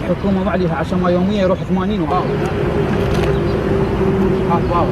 الحكومة وعدها عشان يومية يروح 80 واو. واو.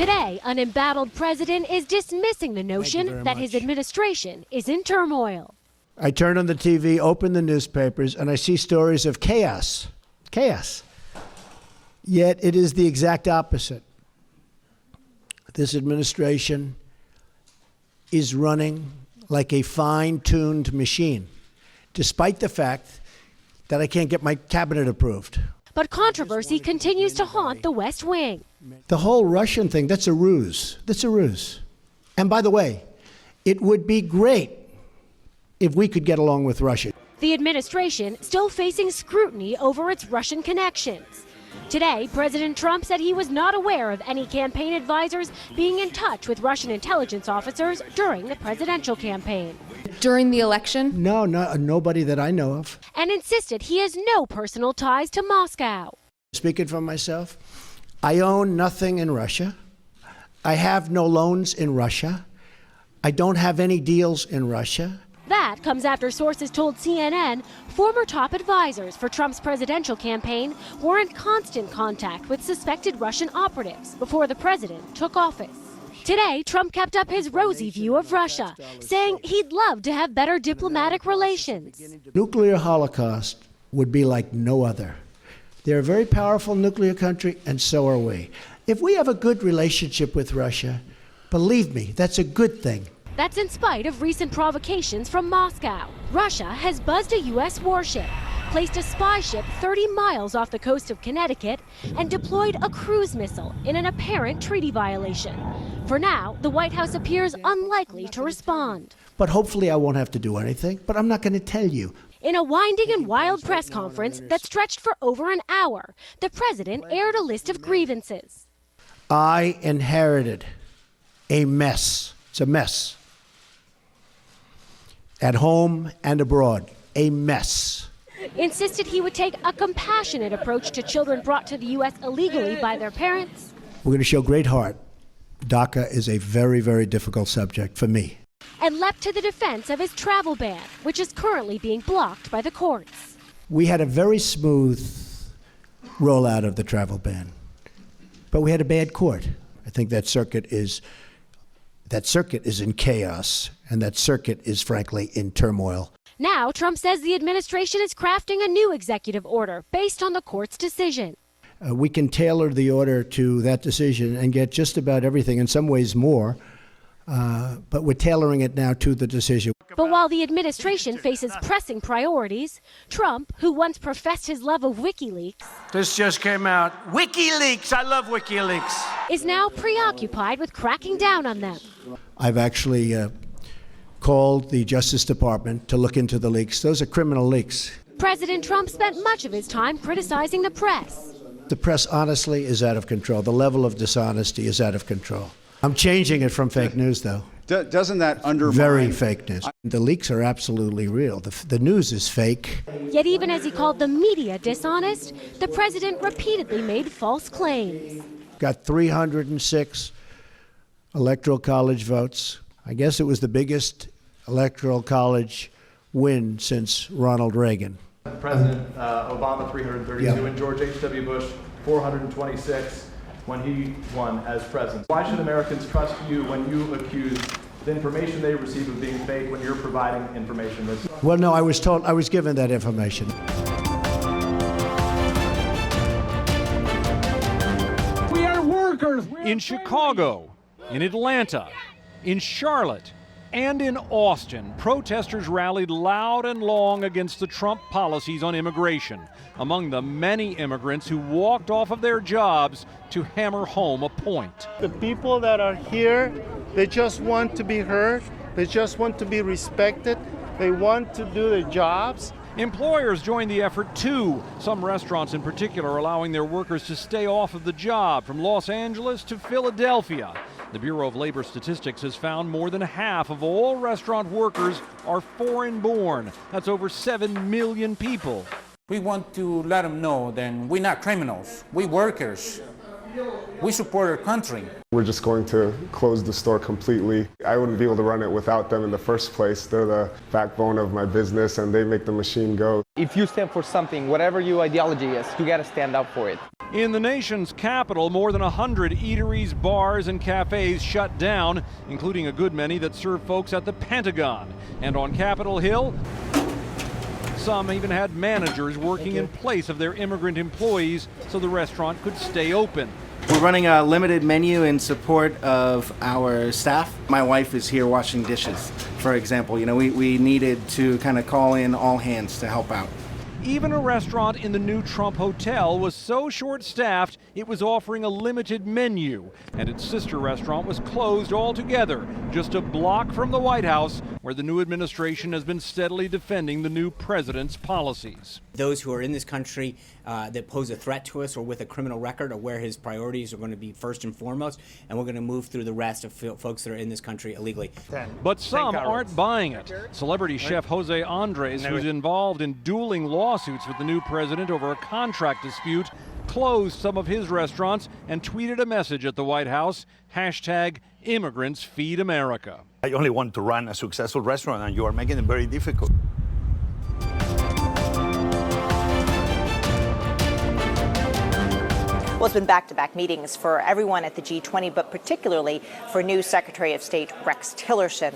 Today, an embattled president is dismissing the notion that his administration is in turmoil. I turn on the TV, open the newspapers, and I see stories of chaos. Chaos. Yet it is the exact opposite. This administration is running like a fine-tuned machine, despite the fact that I can't get my cabinet approved. But controversy continues to haunt the West Wing. The whole Russian thing, that's a ruse. That's a ruse. And by the way, it would be great if we could get along with Russia. The administration still facing scrutiny over its Russian connections. Today, President Trump said he was not aware of any campaign advisors being in touch with Russian intelligence officers during the presidential campaign. During the election? No, nobody that I know of. And insisted he has no personal ties to Moscow. Speaking for myself, I own nothing in Russia. I have no loans in Russia. I don't have any deals in Russia. That comes after sources told CNN former top advisors for Trump's presidential campaign were in constant contact with suspected Russian operatives before the president took office. Today, Trump kept up his rosy view of Russia, saying he'd love to have better diplomatic relations. Nuclear holocaust would be like no other. They're a very powerful nuclear country, and so are we. If we have a good relationship with Russia, believe me, that's a good thing. That's in spite of recent provocations from Moscow. Russia has buzzed a U.S. warship, placed a spy ship 30 miles off the coast of Connecticut and deployed a cruise missile in an apparent treaty violation. For now, the White House appears unlikely to respond. But hopefully I won't have to do anything, but I'm not going to tell you. In a winding and wild press conference that stretched for over an hour, the president aired a list of grievances. I inherited a mess. It's a mess. At home and abroad, a mess. Insisted he would take a compassionate approach to children brought to the U.S. illegally by their parents. We're going to show great heart. DACA is a very, very difficult subject for me. And leapt to the defense of his travel ban, which is currently being blocked by the courts. We had a very smooth rollout of the travel ban, but we had a bad court. I think that circuit is in chaos, and that circuit is frankly in turmoil. Now, Trump says the administration is crafting a new executive order based on the court's decision. We can tailor the order to that decision and get just about everything, in some ways more, but we're tailoring it now to the decision. But while the administration faces pressing priorities, Trump, who once professed his love of WikiLeaks, This just came out. WikiLeaks! I love WikiLeaks! is now preoccupied with cracking down on them. I've actually called the Justice Department to look into the leaks. Those are criminal leaks. President Trump spent much of his time criticizing the press. The press, honestly, is out of control. The level of dishonesty is out of control. I'm changing it from fake news, though. Doesn't that undermine... Very fake news. The leaks are absolutely real. The news is fake. Yet even as he called the media dishonest, the president repeatedly made false claims. Got 306 electoral college votes. I guess it was the biggest electoral college win since Ronald Reagan. President Obama 332 Yeah. and George H.W. Bush 426 when he won as president. Why should Americans trust you when you accuse the information they receive of being fake when you're providing information that's... Well, no, I was given that information. We are workers. In Chicago, in Atlanta, in Charlotte, and in Austin, protesters rallied loud and long against the Trump policies on immigration. Among the many immigrants who walked off of their jobs to hammer home a point. The people that are here, they just want to be heard. They just want to be respected. They want to do their jobs. Employers joined the effort too. Some restaurants in particular allowing their workers to stay off of the job from Los Angeles to Philadelphia. The Bureau of Labor Statistics has found more than half of all restaurant workers are foreign-born. That's over 7 million people. We want to let them know that we're not criminals, we're workers. We support our country. We're just going to close the store completely. I wouldn't be able to run it without them in the first place. They're the backbone of my business and they make the machine go. If you stand for something, whatever your ideology is, you got to stand up for it. In the nation's capital, more than 100 eateries, bars, and cafes shut down, including a good many that serve folks at the Pentagon. And on Capitol Hill, some even had managers working in place of their immigrant employees so the restaurant could stay open. We're running a limited menu in support of our staff. My wife is here washing dishes, for example. You know, we needed to kind of call in all hands to help out. Even a restaurant in the new Trump Hotel was so short-staffed it was offering a limited menu, and its sister restaurant was closed altogether, just a block from the White House, where the new administration has been steadily defending the new president's policies. Those who are in this country that pose a threat to us or with a criminal record are where his priorities are going to be first and foremost, and we're going to move through the rest of folks that are in this country illegally. But some aren't buying it. Celebrity chef Jose Andres, who's involved in dueling lawsuits with the new president over a contract dispute, closed some of his restaurants and tweeted a message at the White House, #Immigrants Feed America. I only want to run a successful restaurant, and you are making it very difficult. Well, it's been back-to-back meetings for everyone at the G20, but particularly for new Secretary of State Rex Tillerson.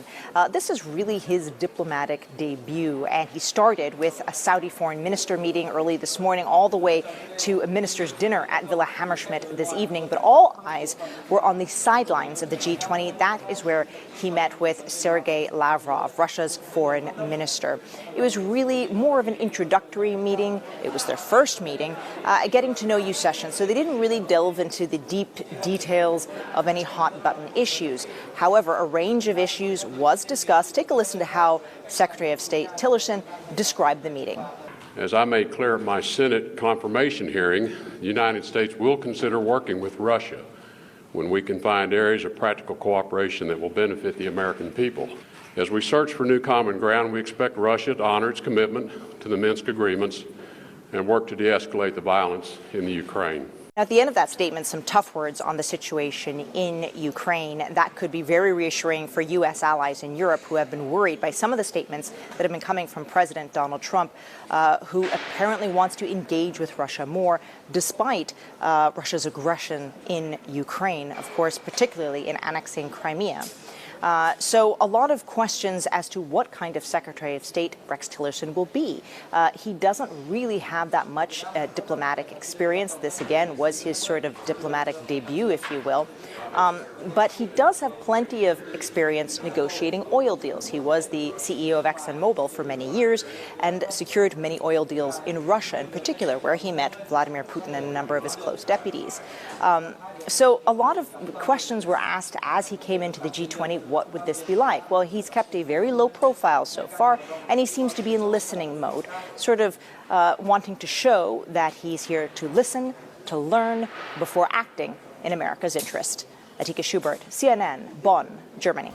This is really his diplomatic debut, and he started with a Saudi foreign minister meeting early this morning, all the way to a minister's dinner at Villa Hammerschmidt this evening. But all eyes were on the sidelines of the G20. That is where he met with Sergei Lavrov, Russia's foreign minister. It was really more of an introductory meeting. It was their first meeting, a getting to know you session, so they didn't really delve into the deep details of any hot button issues. However, a range of issues was discussed. Take a listen to how Secretary of State Tillerson described the meeting. As I made clear at my Senate confirmation hearing, the United States will consider working with Russia when we can find areas of practical cooperation that will benefit the American people. As we search for new common ground, we expect Russia to honor its commitment to the Minsk agreements and work to de-escalate the violence in the Ukraine. At the end of that statement, some tough words on the situation in Ukraine. That could be very reassuring for U.S. allies in Europe who have been worried by some of the statements that have been coming from President Donald Trump, who apparently wants to engage with Russia more, despite Russia's aggression in Ukraine, of course, particularly in annexing Crimea. So a lot of questions as to what kind of Secretary of State Rex Tillerson will be. He doesn't really have that much diplomatic experience. This, again, was his sort of diplomatic debut, if you will. But he does have plenty of experience negotiating oil deals. He was the CEO of ExxonMobil for many years and secured many oil deals in Russia in particular, where he met Vladimir Putin and a number of his close deputies. So a lot of questions were asked as he came into the G20, what would this be like? Well, he's kept a very low profile so far, and he seems to be in listening mode, sort of wanting to show that he's here to listen, to learn, before acting in America's interest. Atika Schubert, CNN, Bonn, Germany.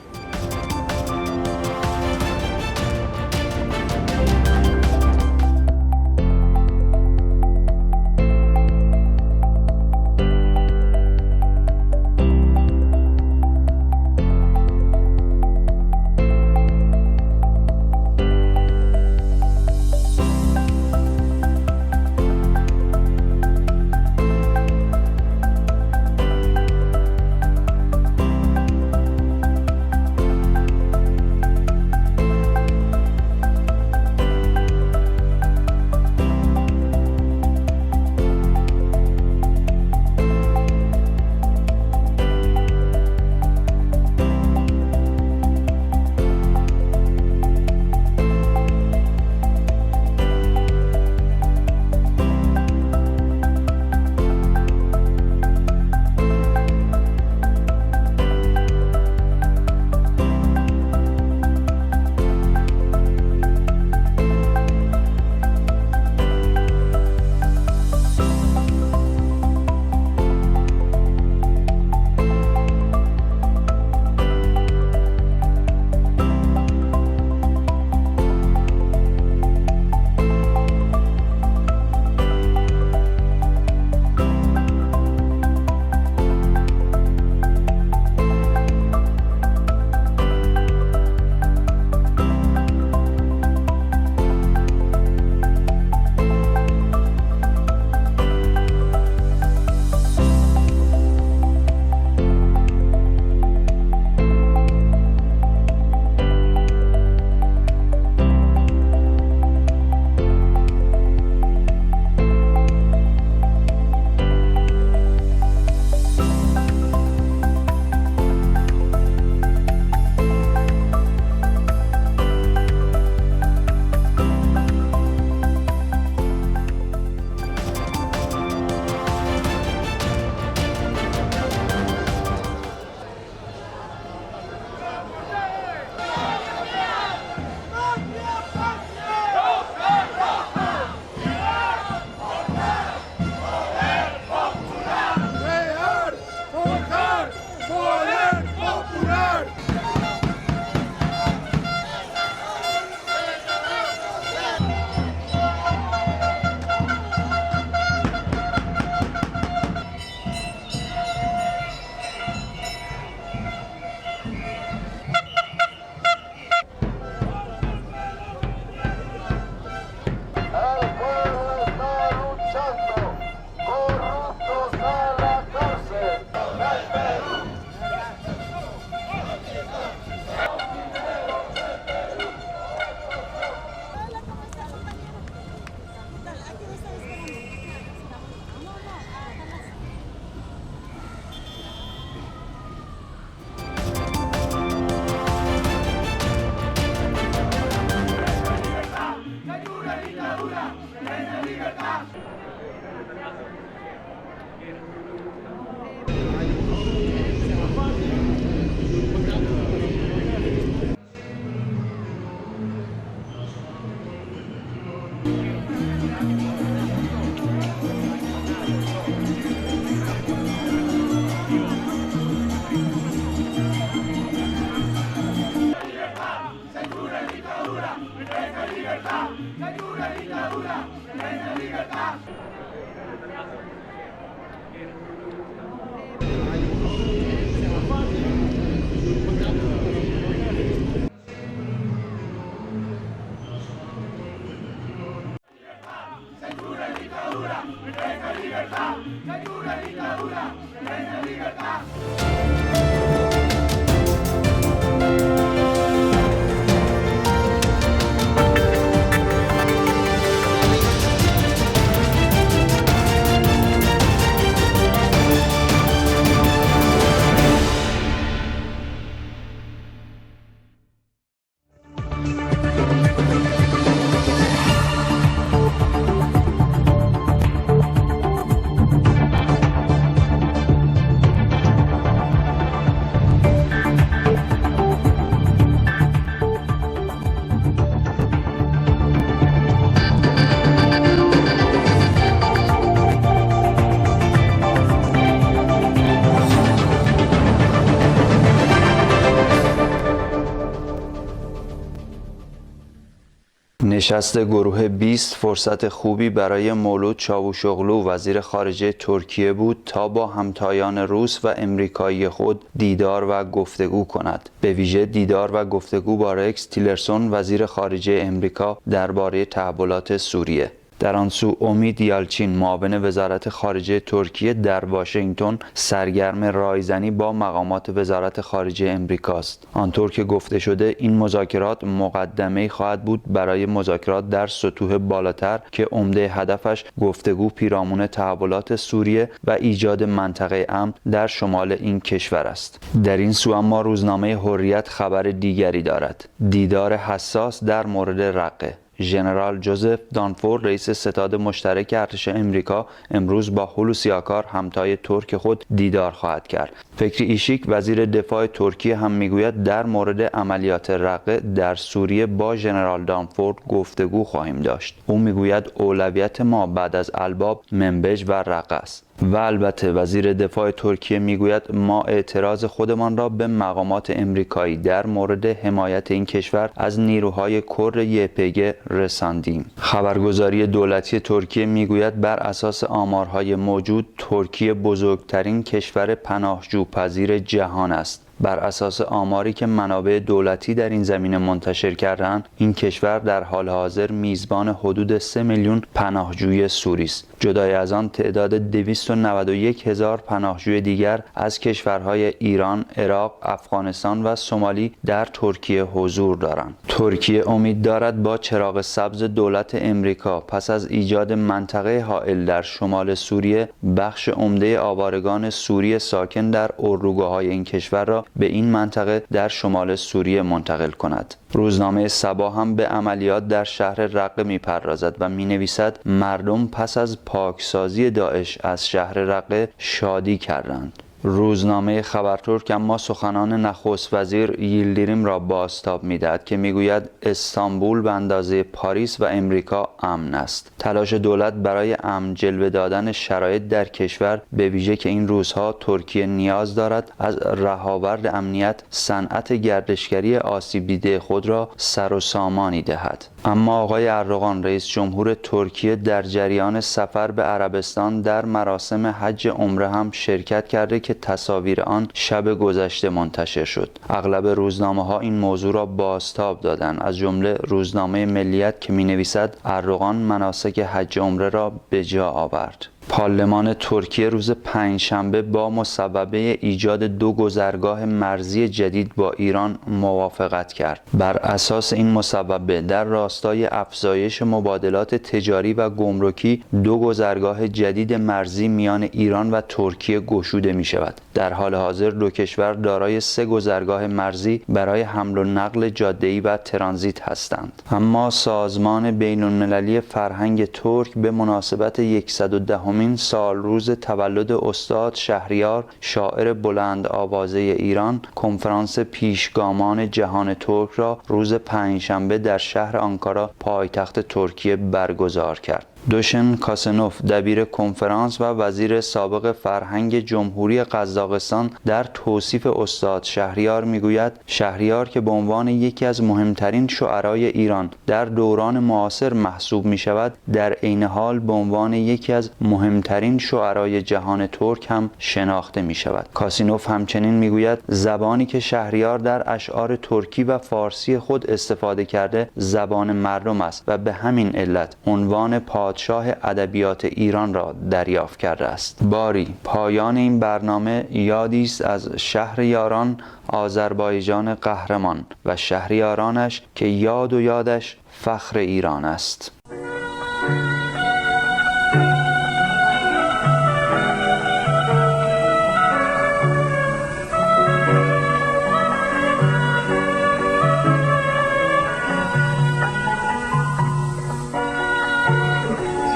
نشست گروه 20 فرصت خوبی برای مولود چاوشوغلو وزیر خارجه ترکیه بود تا با همتایان روس و امریکایی خود دیدار و گفتگو کند. به ویژه دیدار و گفتگو با رکس تیلرسون وزیر خارجه امریکا درباره تحولات سوریه. در آن سو امید یالچین معاون وزارت خارجه ترکیه در واشنگتن سرگرم رایزنی با مقامات وزارت خارجه امریکاست. آنطور که گفته شده این مذاکرات مقدمه‌ای خواهد بود برای مذاکرات در سطوح بالاتر که عمده هدفش گفتگو پیرامون تحولات سوریه و ایجاد منطقه امن در شمال این کشور است. در این سو اما روزنامه حریت خبر دیگری دارد. دیدار حساس در مورد رقه. ژنرال جوزف دانفورد رئیس ستاد مشترک ارتش امریکا امروز با هولوسی آکار همتای ترک خود دیدار خواهد کرد. فکری ایشیک وزیر دفاع ترکیه هم میگوید در مورد عملیات رقه در سوریه با ژنرال دانفورد گفتگو خواهیم داشت. او میگوید اولویت ما بعد از الباب، منبج و رقه است. و البته وزیر دفاع ترکیه میگوید ما اعتراض خودمان را به مقامات امریکایی در مورد حمایت این کشور از نیروهای کرد یپگ رساندیم. خبرگزاری دولتی ترکیه میگوید بر اساس آمارهای موجود ترکیه بزرگترین کشور پناهجوپذیر جهان است. بر اساس آماری که منابع دولتی در این زمینه منتشر کردند، این کشور در حال حاضر میزبان حدود 3 میلیون پناهجوی سوری است. جدای از آن تعداد 291,000 پناهجوی دیگر از کشورهای ایران، عراق، افغانستان و سومالی در ترکیه حضور دارند. ترکیه امید دارد با چراغ سبز دولت امریکا پس از ایجاد منطقه حائل در شمال سوریه، بخش عمده آوارگان سوری ساکن در اردوگاه‌های این کشور را به این منطقه در شمال سوریه منتقل کند. روزنامه سبا هم به عملیات در شهر رقه می‌پردازد و می‌نویسد مردم پس از پاکسازی داعش از شهر رقه شادی کردند. روزنامه خبرترک اما سخنان نخست وزیر ییلدیریم را بازتاب می‌دهد که میگوید استانبول به اندازه پاریس و امریکا امن است. تلاش دولت برای امن جلوه دادن شرایط در کشور، به ویژه که این روزها ترکیه نیاز دارد از رهاورد امنیت صنعت گردشگری آسیب دیده خود را سر و سامانی دهد. اما آقای اردوغان رئیس جمهور ترکیه در جریان سفر به عربستان در مراسم حج عمره هم شرکت کرده که تصاویر آن شب گذشته منتشر شد. اغلب روزنامه‌ها این موضوع را بازتاب دادند، از جمله روزنامه ملیت که می‌نویسد اردوغان مناسک حج عمره را به جا آورد. پارلمان ترکیه روز پنجشنبه با مصوبه ایجاد 2 گذرگاه مرزی جدید با ایران موافقت کرد. بر اساس این مصوبه در راستای افزایش مبادلات تجاری و گمرکی 2 گذرگاه جدید مرزی میان ایران و ترکیه گشوده می شود. در حال حاضر 2 کشور دارای 3 گذرگاه مرزی برای حمل و نقل جاده‌ای و ترانزیت هستند. اما سازمان بین‌المللی فرهنگ ترک به مناسبت 110 سال روز تولد استاد شهریار شاعر بلند آوازه ایران کنفرانس پیشگامان جهان ترک را روز پنجشنبه در شهر آنکارا پایتخت ترکیه برگزار کرد. دوشن کاسنوف دبیر کنفرانس و وزیر سابق فرهنگ جمهوری قزاقستان در توصیف استاد شهریار میگوید شهریار که به عنوان یکی از مهمترین شعرای ایران در دوران معاصر محسوب می شود در عین حال به عنوان یکی از مهمترین شعرای جهان ترک هم شناخته می شود. کاسینوف همچنین میگوید زبانی که شهریار در اشعار ترکی و فارسی خود استفاده کرده زبان مردم است و به همین علت عنوان پادشاه ادبیات ایران را دریافت کرده است. باری پایان این برنامه یادی است از شهریاران آذربایجان قهرمان و شهریارانش که یاد و یادش فخر ایران است.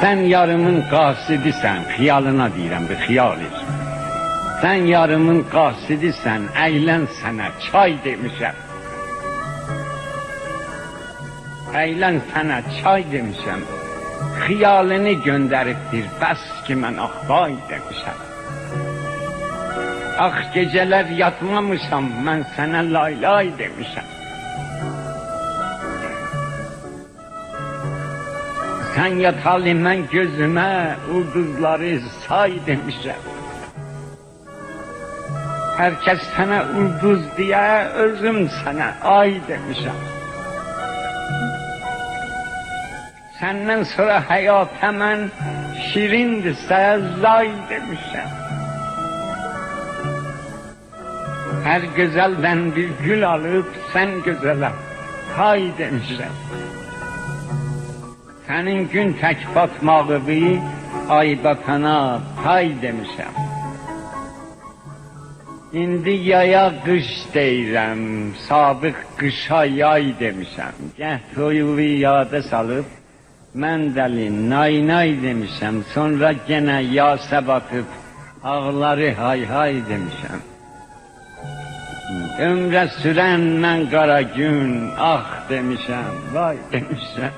Sen yarımın qasidisən, xiyalına deyirəm, bir xiyal et. Sen yarımın qasidisən, əylən sənə çay demişəm. Əylən sənə çay demişəm. Xiyalını göndəribdir, bəs ki mən axbay demişəm. Ax gecələr yatmamışam, mən sənə laylay demişəm. Sen yatalı mən gözümə ulduzları say demişəm. Herkes sənə ulduz deyə, özüm sənə ay demişəm. Səndən sonra həyata mən şirindirsə zay demişəm. Hər gözəldən bir gül alıp sən gözələm hay demişəm. Sənin gün tək batmağı ay batana pay demişəm. İndi yaya qış deyirəm, sabıq qışa yay demişəm. Gəh toyuğu yada salıb, mən dəli nay nay demişəm. Sonra genə yasa batıb, ağları hay hay demişəm. Ömrə sürən mən qara gün, ah demişəm, vay demişəm.